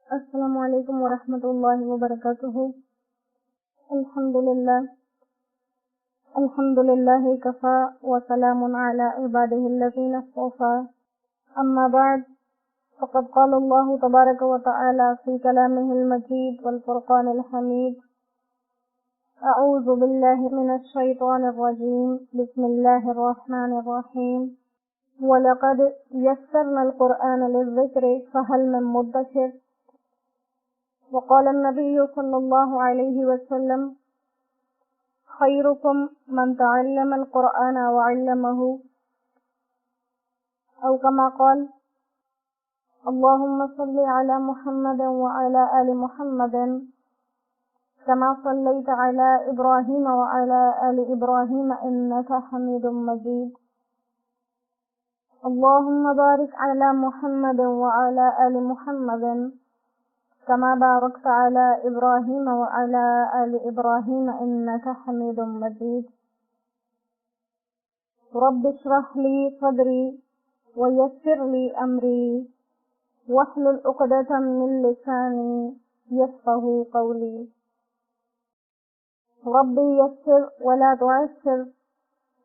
السلام علیکم ورحمۃ اللہ وبرکاتہ. الحمد للہ کفا وسلام علی عباده الذین اصطفى. اما بعد فقد قال اللہ تبارک وتعالی فی کلامہ المجید والفرقان الحمید. اعوذ باللہ من الشیطان الرجیم. بسم اللہ الرحمن الرحیم. وَلَقَدْ يَسَّرْنَا الْقُرْآنَ لِلذِّكْرِ فَهَلْ مِن مُّدَّكِرٍ. وقال النبي صلى الله عليه وسلم خيركم من تعلم القرآن وعلمه، أو كما قال. اللهم صل على محمد وعلى آل محمد كما صليت على إبراهيم وعلى آل إبراهيم إنك حميد مجيد. اللهم بارك على محمد وعلى آل محمد كما باركت على إبراهيم وعلى آل إبراهيم إنك حميد مجيد. رب اشرح لي صدري ويسر لي أمري واحلل عقدة من لساني يفقهوا قولي. رب يسر ولا تعسر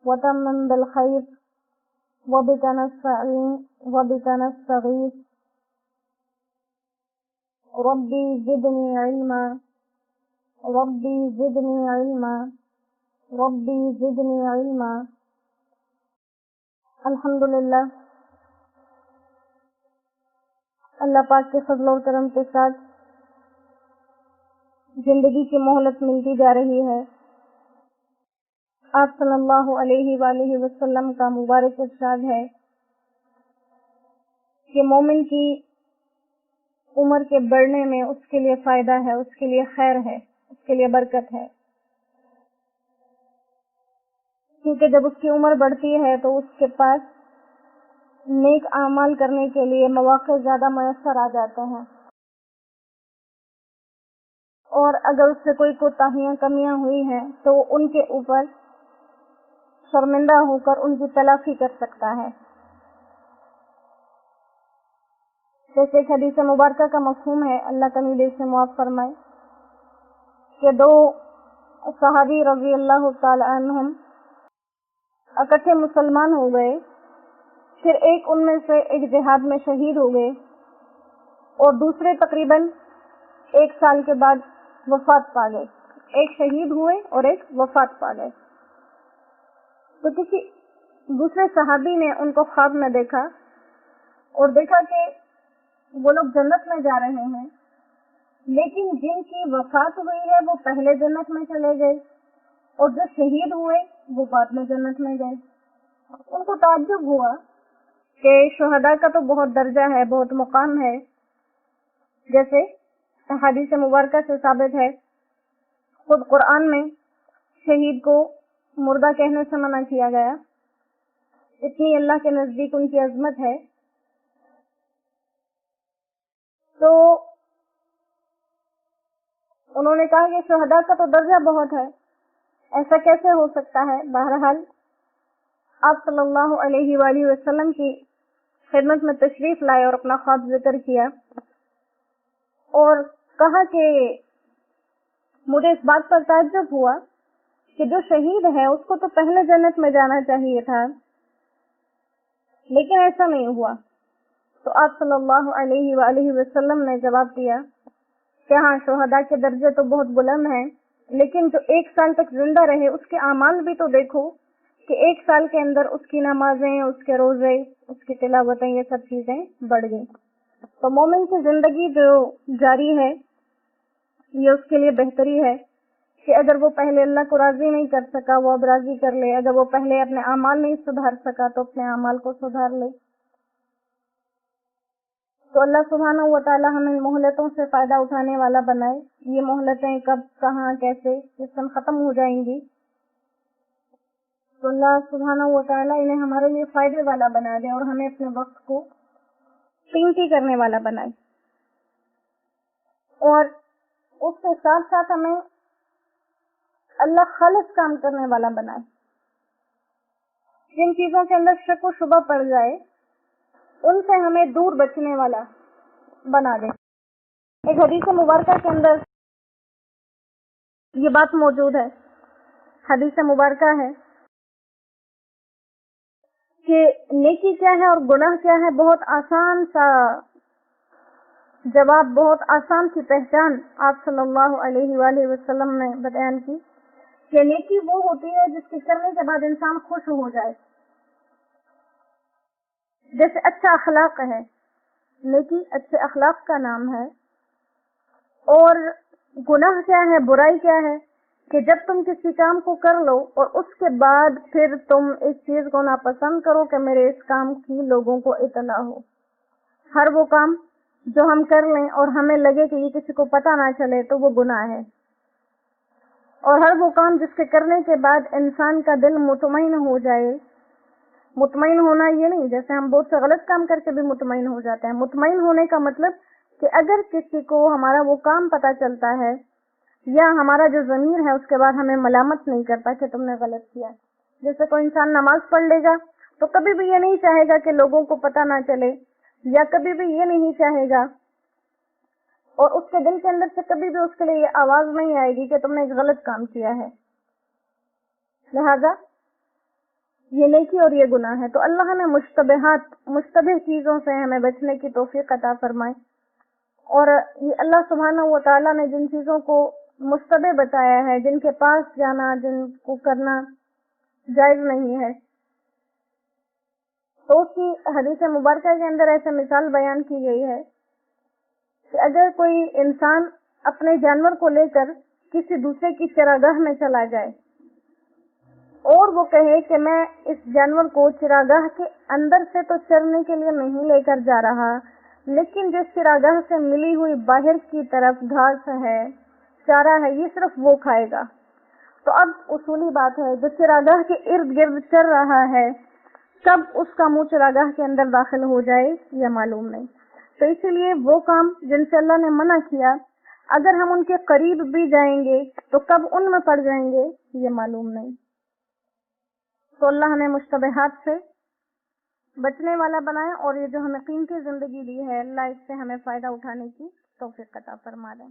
وتمم بالخير وبك نستعين وبك نستغيث. ربی زدنی علما ربی زدنی علما ربی زدنی علما. الحمدللہ اللہ پاک کے فضل و کرم کے ساتھ زندگی کی مہلت ملتی جا رہی ہے. آپ صلی اللہ علیہ وآلہ وسلم کا مبارک ارشاد ہے کہ مومن کی عمر کے بڑھنے میں اس کے لیے فائدہ ہے، اس کے لیے خیر ہے، اس کے لیے برکت ہے. کیونکہ جب اس کی عمر بڑھتی ہے تو اس کے پاس نیک اعمال کرنے کے لیے مواقع زیادہ میسر آ جاتے ہیں، اور اگر اس سے کوئی کوتاہیاں کمیاں ہوئی ہیں تو ان کے اوپر شرمندہ ہو کر ان کی تلافی کر سکتا ہے. جیسے ایک حدیث مبارکہ کا مفہوم ہے، اللہ تعالیٰ دل سے معاف فرمائے، کہ دو صحابی رضی اللہ تعالی عنہم اکٹھے مسلمان ہو گئے. پھر ایک ان میں سے ایک جہاد میں شہید ہو گئے اور دوسرے تقریباً 1 سال کے بعد وفات پا گئے. ایک شہید ہوئے اور ایک وفات پا گئے. تو کسی دوسرے صحابی نے ان کو خواب میں دیکھا اور دیکھا کہ وہ لوگ جنت میں جا رہے ہیں، لیکن جن کی وفات ہوئی ہے وہ پہلے جنت میں چلے گئے اور جو شہید ہوئے وہ بعد میں جنت میں گئے. ان کو تعجب ہوا کہ شہداء کا تو بہت درجہ ہے، بہت مقام ہے. جیسے حدیث مبارکہ سے ثابت ہے، خود قرآن میں شہید کو مردہ کہنے سے منع کیا گیا. اتنی اللہ کے نزدیک ان کی عظمت ہے. تو انہوں نے کہا کہ شہداء کا تو درجہ بہت ہے، ایسا کیسے ہو سکتا ہے؟ بہرحال آپ صلی اللہ علیہ وآلہ وسلم کی خدمت میں تشریف لائے اور اپنا خواب ذکر کیا اور کہا کہ مجھے اس بات پر تعجب ہوا کہ جو شہید ہے اس کو تو پہلے جنت میں جانا چاہیے تھا، لیکن ایسا نہیں ہوا. تو آپ صلی اللہ علیہ وآلہ وسلم نے جواب دیا کہ ہاں، شہداء کے درجے تو بہت بلند ہیں، لیکن جو 1 سال تک زندہ رہے اس کے اعمال بھی تو دیکھو کہ 1 سال کے اندر اس کی نمازیں، اس کے روزے، اس کی تلاوتیں، یہ سب چیزیں بڑھ گئیں. تو مومن کی زندگی جو جاری ہے یہ اس کے لیے بہتری ہے کہ اگر وہ پہلے اللہ کو راضی نہیں کر سکا وہ اب راضی کر لے، اگر وہ پہلے اپنے اعمال نہیں سدھار سکا تو اپنے اعمال کو سدھار لے. تو اللہ سبحانہ و تعالی ہمیں مہلتوں سے فائدہ اٹھانے والا بنائے. یہ مہلتیں کب، کہاں، کیسے، کس دن ختم ہو جائیں گی، تو اللہ سبحانہ و تعالی انہیں ہمارے لیے فائدے والا بنا دے اور ہمیں اپنے وقت کو قیمتی کرنے والا بنائے. اور اس کے ساتھ ساتھ ہمیں اللہ خالص کام کرنے والا بنائے. جن چیزوں کے اندر شک و شبہ پڑ جائے ان سے ہمیں دور بچنے والا بنا دے. ایک حدیث مبارکہ کے اندر یہ بات موجود ہے، حدیث مبارکہ ہے کہ نیکی کیا ہے اور گناہ کیا ہے. بہت آسان سا جواب، بہت آسان سی پہچان آپ صلی اللہ علیہ وآلہ وسلم نے بیان کی کہ نیکی وہ ہوتی ہے جس کے کرنے کے بعد انسان خوش ہو جائے. جیسے اچھا اخلاق ہے، نیکی اچھے اخلاق کا نام ہے. اور گناہ کیا ہے، برائی کیا ہے کہ جب تم کسی کام کو کر لو اور اس کے بعد پھر تم اس چیز کو ناپسند کرو کہ میرے اس کام کی لوگوں کو اطلاع ہو. ہر وہ کام جو ہم کر لیں اور ہمیں لگے کہ یہ کسی کو پتہ نہ چلے تو وہ گناہ ہے. اور ہر وہ کام جس کے کرنے کے بعد انسان کا دل مطمئن ہو جائے. مطمئن ہونا یہ نہیں جیسے ہم بہت سے غلط کام کر کے بھی مطمئن ہو جاتے ہیں. مطمئن ہونے کا مطلب کہ اگر کسی کو ہمارا وہ کام پتہ چلتا ہے یا ہمارا جو ضمیر ہے اس کے بعد ہمیں ملامت نہیں کرتا کہ تم نے غلط کیا. جیسے کوئی انسان نماز پڑھ لے گا تو کبھی بھی یہ نہیں چاہے گا کہ لوگوں کو پتہ نہ چلے، یا کبھی بھی یہ نہیں چاہے گا اور اس کے دل کے اندر سے کبھی بھی اس کے لیے یہ آواز نہیں آئے گی کہ تم نے ایک غلط کام کیا ہے. لہذا یہ نیکی اور یہ گناہ ہے. تو اللہ نے مشتبہ چیزوں سے ہمیں بچنے کی توفیق عطا فرمائے. اور یہ اللہ سبحانہ و تعالیٰ نے جن چیزوں کو مشتبہ بتایا ہے، جن کے پاس جانا، جن کو کرنا جائز نہیں ہے، تو اس کی حدیث مبارکہ کے اندر ایسے مثال بیان کی گئی ہے کہ اگر کوئی انسان اپنے جانور کو لے کر کسی دوسرے کی چراگاہ میں چلا جائے اور وہ کہے کہ میں اس جانور کو چراگاہ کے اندر سے تو چرنے کے لیے نہیں لے کر جا رہا، لیکن جس چراگاہ سے ملی ہوئی باہر کی طرف گھاس ہے، چارہ ہے، یہ صرف وہ کھائے گا. تو اب اصولی بات ہے، جو چراگاہ کے ارد گرد چر رہا ہے کب اس کا منہ چراگاہ کے اندر داخل ہو جائے یہ معلوم نہیں. تو اسی لیے وہ کام جن سے اللہ نے منع کیا اگر ہم ان کے قریب بھی جائیں گے تو کب ان میں پڑ جائیں گے یہ معلوم نہیں. تو اللہ نے مشتبہات سے بچنے والا بنایا، اور یہ جو ہمیں قیمتی زندگی دی ہے اللہ اس سے ہمیں فائدہ اٹھانے کی توفیق عطا فرما دے.